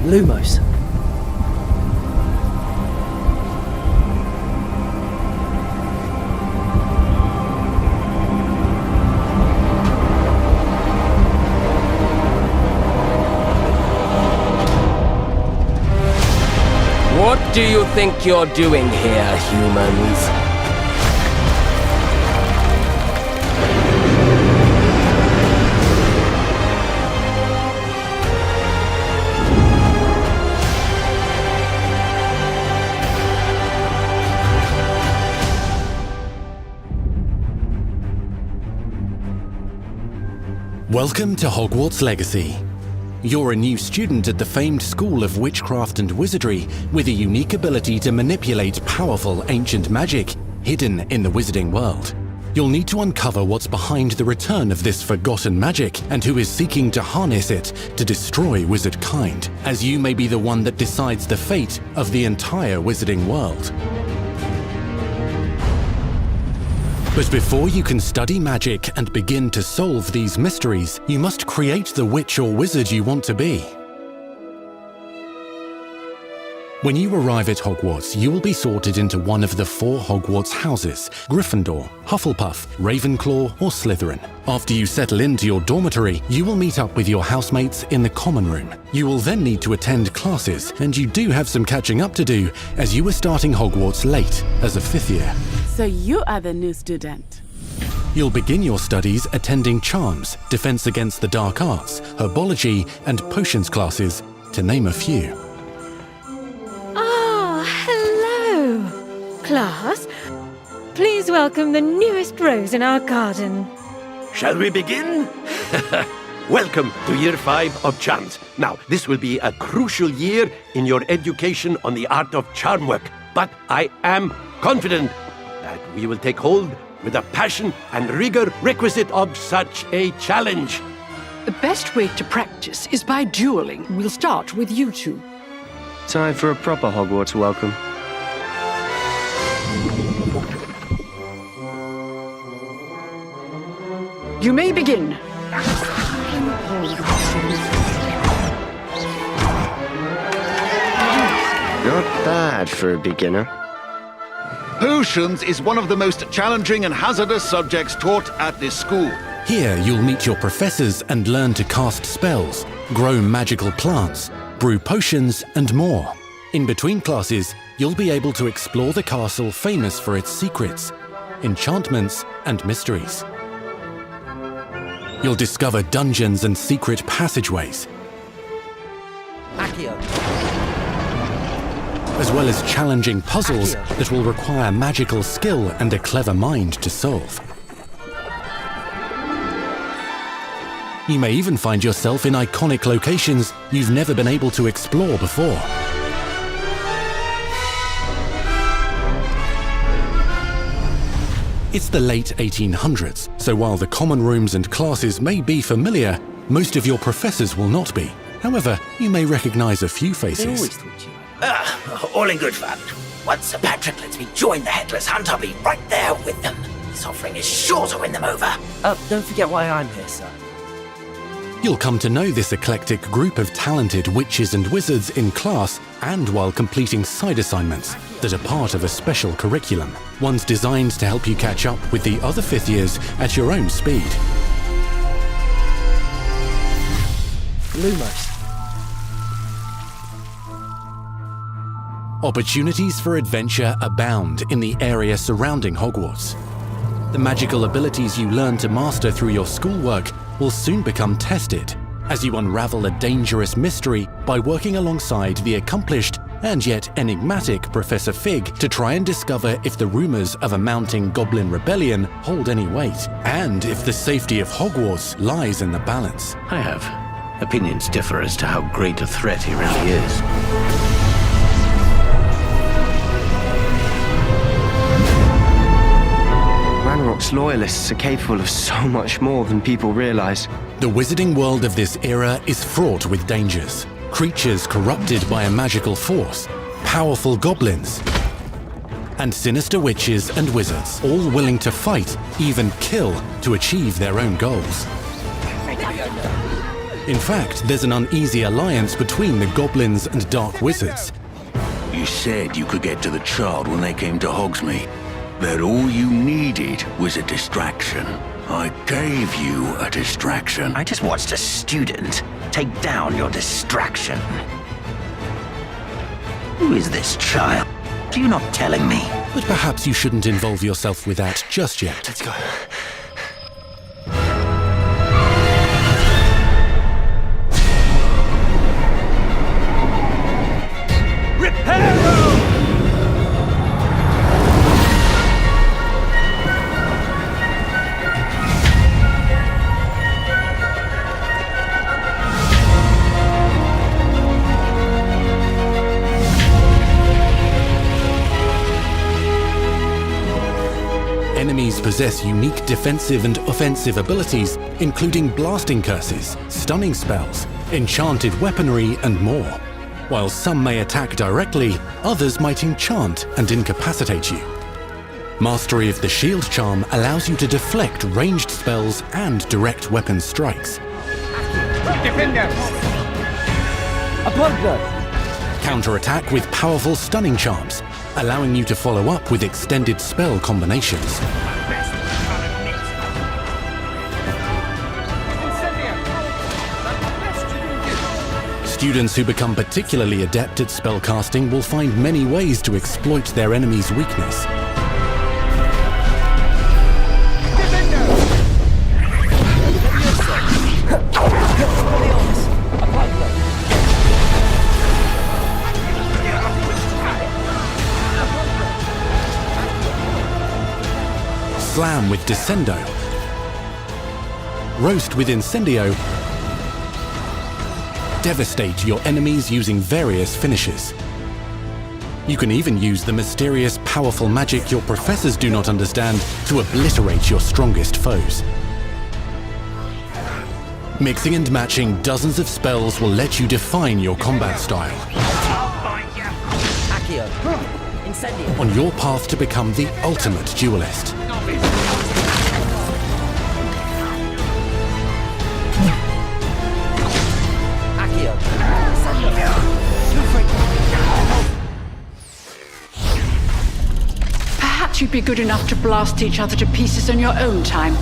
Lumos. What do you think you're doing here, humans? Welcome to Hogwarts Legacy. You're a new student at the famed School of Witchcraft and Wizardry with a unique ability to manipulate powerful ancient magic hidden in the wizarding world. You'll need to uncover what's behind the return of this forgotten magic and who is seeking to harness it to destroy wizard kind, as you may be the one that decides the fate of the entire wizarding world. But before you can study magic and begin to solve these mysteries, you must create the witch or wizard you want to be. When you arrive at Hogwarts, you will be sorted into one of the 4 Hogwarts houses: Gryffindor, Hufflepuff, Ravenclaw, or Slytherin. After you settle into your dormitory, you will meet up with your housemates in the common room. You will then need to attend classes, and you do have some catching up to do, as you were starting Hogwarts late as a 5th year. So you are the new student. You'll begin your studies attending Charms, Defense Against the Dark Arts, Herbology, and Potions classes, to name a few. Hello, class. Please welcome the newest rose in our garden. Shall we begin? Welcome to Year 5 of Charms. Now, this will be a crucial year in your education on the art of charm work, but I am confident that we will take hold with the passion and rigor requisite of such a challenge. The best way to practice is by dueling. We'll start with you two. Time for a proper Hogwarts welcome. You may begin. Not bad for a beginner. Potions is one of the most challenging and hazardous subjects taught at this school. Here you'll meet your professors and learn to cast spells, grow magical plants, brew potions, and more. In between classes, you'll be able to explore the castle famous for its secrets, enchantments, and mysteries. You'll discover dungeons and secret passageways, as well as challenging puzzles that will require magical skill and a clever mind to solve. You may even find yourself in iconic locations you've never been able to explore before. It's the late 1800s, so while the common rooms and classes may be familiar, most of your professors will not be. However, you may recognize a few faces. All in good fun. Once Sir Patrick lets me join the Headless Hunt, I'll be right there with them. This offering is sure to win them over. Don't forget why I'm here, sir. You'll come to know this eclectic group of talented witches and wizards in class and while completing side assignments that are part of a special curriculum, ones designed to help you catch up with the other 5th years at your own speed. Lumos. Opportunities for adventure abound in the area surrounding Hogwarts. The magical abilities you learn to master through your schoolwork will soon become tested as you unravel a dangerous mystery by working alongside the accomplished and yet enigmatic Professor Fig to try and discover if the rumors of a mounting goblin rebellion hold any weight, and if the safety of Hogwarts lies in the balance. I have. Opinions differ as to how great a threat he really is. Hogwarts loyalists are capable of so much more than people realize. The wizarding world of this era is fraught with dangers. Creatures corrupted by a magical force, powerful goblins, and sinister witches and wizards, all willing to fight, even kill, to achieve their own goals. In fact, there's an uneasy alliance between the goblins and dark wizards. You said you could get to the child when they came to Hogsmeade. That all you needed was a distraction. I gave you a distraction. I just watched a student take down your distraction. Who is this child? Are you not telling me? But perhaps you shouldn't involve yourself with that just yet. Let's go. Enemies possess unique defensive and offensive abilities, including blasting curses, stunning spells, enchanted weaponry, and more. While some may attack directly, others might enchant and incapacitate you. Mastery of the shield charm allows you to deflect ranged spells and direct weapon strikes. Counterattack with powerful stunning charms, allowing you to follow up with extended spell combinations. Students who become particularly adept at spellcasting will find many ways to exploit their enemy's weakness. Slam with Descendo, Roast with Incendio, devastate your enemies using various finishes. You can even use the mysterious, powerful magic your professors do not understand to obliterate your strongest foes. Mixing and matching dozens of spells will let you define your combat style. On your path to become the ultimate duelist. Perhaps you'd be good enough to blast each other to pieces on your own time.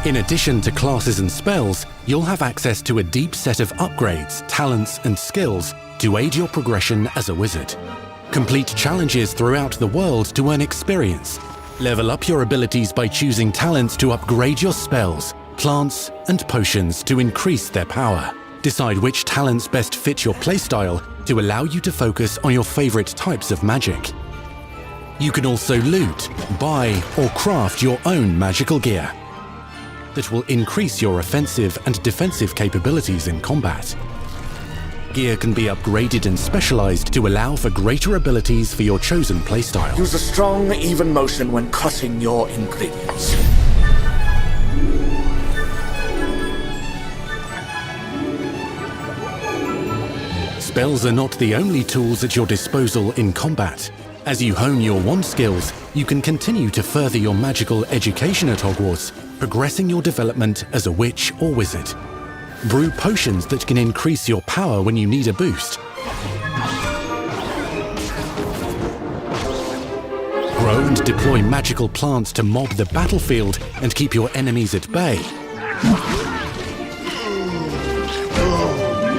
In addition to classes and spells, you'll have access to a deep set of upgrades, talents, and skills to aid your progression as a wizard. Complete challenges throughout the world to earn experience. Level up your abilities by choosing talents to upgrade your spells, plants, and potions to increase their power. Decide which talents best fit your playstyle to allow you to focus on your favorite types of magic. You can also loot, buy, or craft your own magical gear that will increase your offensive and defensive capabilities in combat. Gear can be upgraded and specialized to allow for greater abilities for your chosen playstyle. Use a strong, even motion when cutting your ingredients. Spells are not the only tools at your disposal in combat. As you hone your wand skills, you can continue to further your magical education at Hogwarts, progressing your development as a witch or wizard. Brew potions that can increase your power when you need a boost. Grow and deploy magical plants to mob the battlefield and keep your enemies at bay.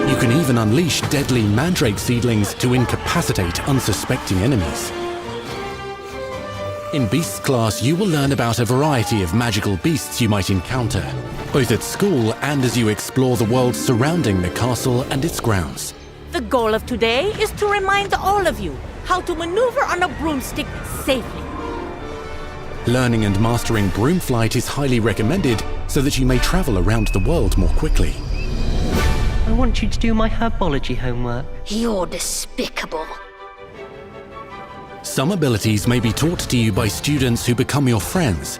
You can even unleash deadly mandrake seedlings to incapacitate unsuspecting enemies. In Beasts class, you will learn about a variety of magical beasts you might encounter, both at school and as you explore the world surrounding the castle and its grounds. The goal of today is to remind all of you how to maneuver on a broomstick safely. Learning and mastering broom flight is highly recommended so that you may travel around the world more quickly. I want you to do my herbology homework. You're despicable. Some abilities may be taught to you by students who become your friends.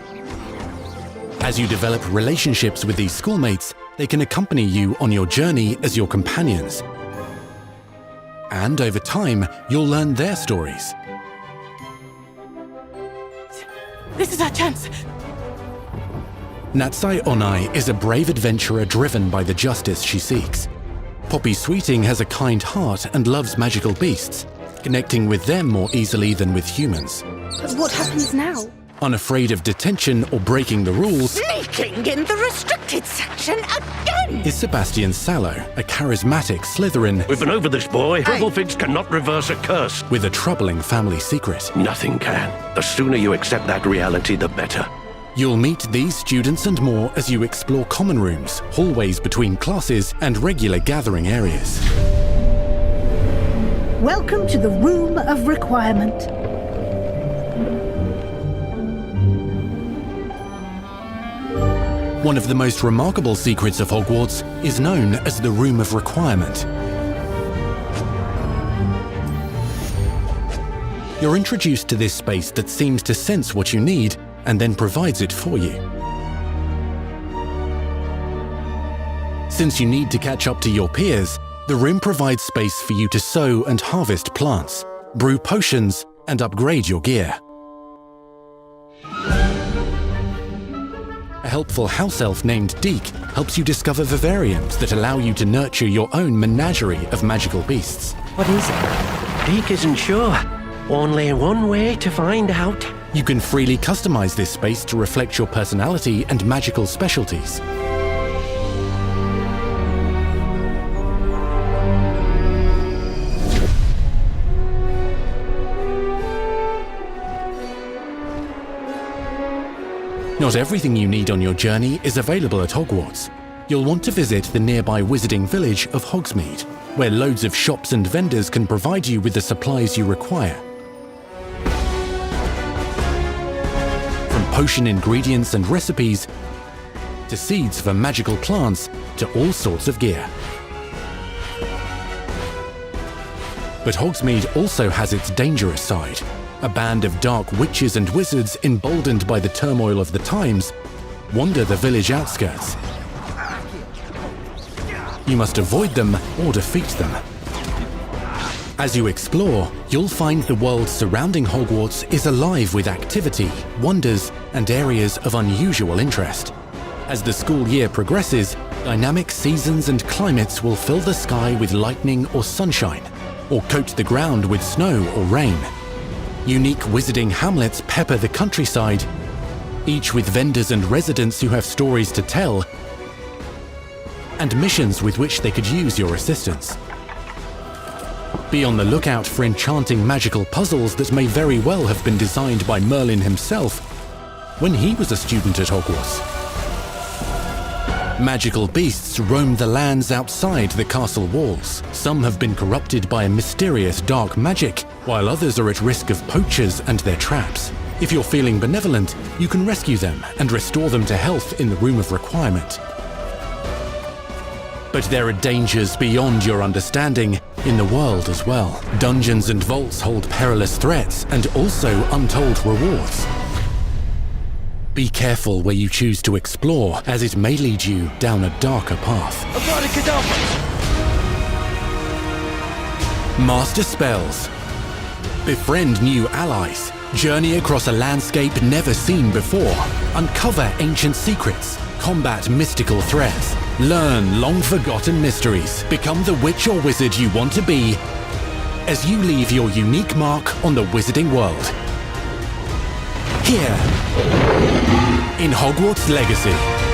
As you develop relationships with these schoolmates, they can accompany you on your journey as your companions. And over time, you'll learn their stories. This is our chance. Natsai Onai is a brave adventurer driven by the justice she seeks. Poppy Sweeting has a kind heart and loves magical beasts, connecting with them more easily than with humans. But what happens now? Unafraid of detention or breaking the rules, Sneaking in the restricted section again! is Sebastian Sallow, a charismatic Slytherin We've been over this, boy. Rufflefigs cannot reverse a curse. with a troubling family secret. Nothing can. The sooner you accept that reality, the better. You'll meet these students and more as you explore common rooms, hallways between classes, and regular gathering areas. Welcome to the Room of Requirement. One of the most remarkable secrets of Hogwarts is known as the Room of Requirement. You're introduced to this space that seems to sense what you need and then provides it for you. Since you need to catch up to your peers, the room provides space for you to sow and harvest plants, brew potions, and upgrade your gear. A helpful house elf named Deke helps you discover vivariums that allow you to nurture your own menagerie of magical beasts. What is it? Deke isn't sure. Only one way to find out. You can freely customize this space to reflect your personality and magical specialties. Not everything you need on your journey is available at Hogwarts. You'll want to visit the nearby wizarding village of Hogsmeade, where loads of shops and vendors can provide you with the supplies you require. From potion ingredients and recipes, to seeds for magical plants, to all sorts of gear. But Hogsmeade also has its dangerous side. A band of dark witches and wizards, emboldened by the turmoil of the times, wander the village outskirts. You must avoid them or defeat them. As you explore, you'll find the world surrounding Hogwarts is alive with activity, wonders, and areas of unusual interest. As the school year progresses, dynamic seasons and climates will fill the sky with lightning or sunshine, or coat the ground with snow or rain. Unique wizarding hamlets pepper the countryside, each with vendors and residents who have stories to tell, and missions with which they could use your assistance. Be on the lookout for enchanting magical puzzles that may very well have been designed by Merlin himself when he was a student at Hogwarts. Magical beasts roam the lands outside the castle walls. Some have been corrupted by a mysterious dark magic, while others are at risk of poachers and their traps. If you're feeling benevolent, you can rescue them and restore them to health in the Room of Requirement. But there are dangers beyond your understanding in the world as well. Dungeons and vaults hold perilous threats and also untold rewards. Be careful where you choose to explore, as it may lead you down a darker path. Master spells. Befriend new allies. Journey across a landscape never seen before. Uncover ancient secrets. Combat mystical threats. Learn long-forgotten mysteries. Become the witch or wizard you want to be as you leave your unique mark on the wizarding world. Here, in Hogwarts Legacy.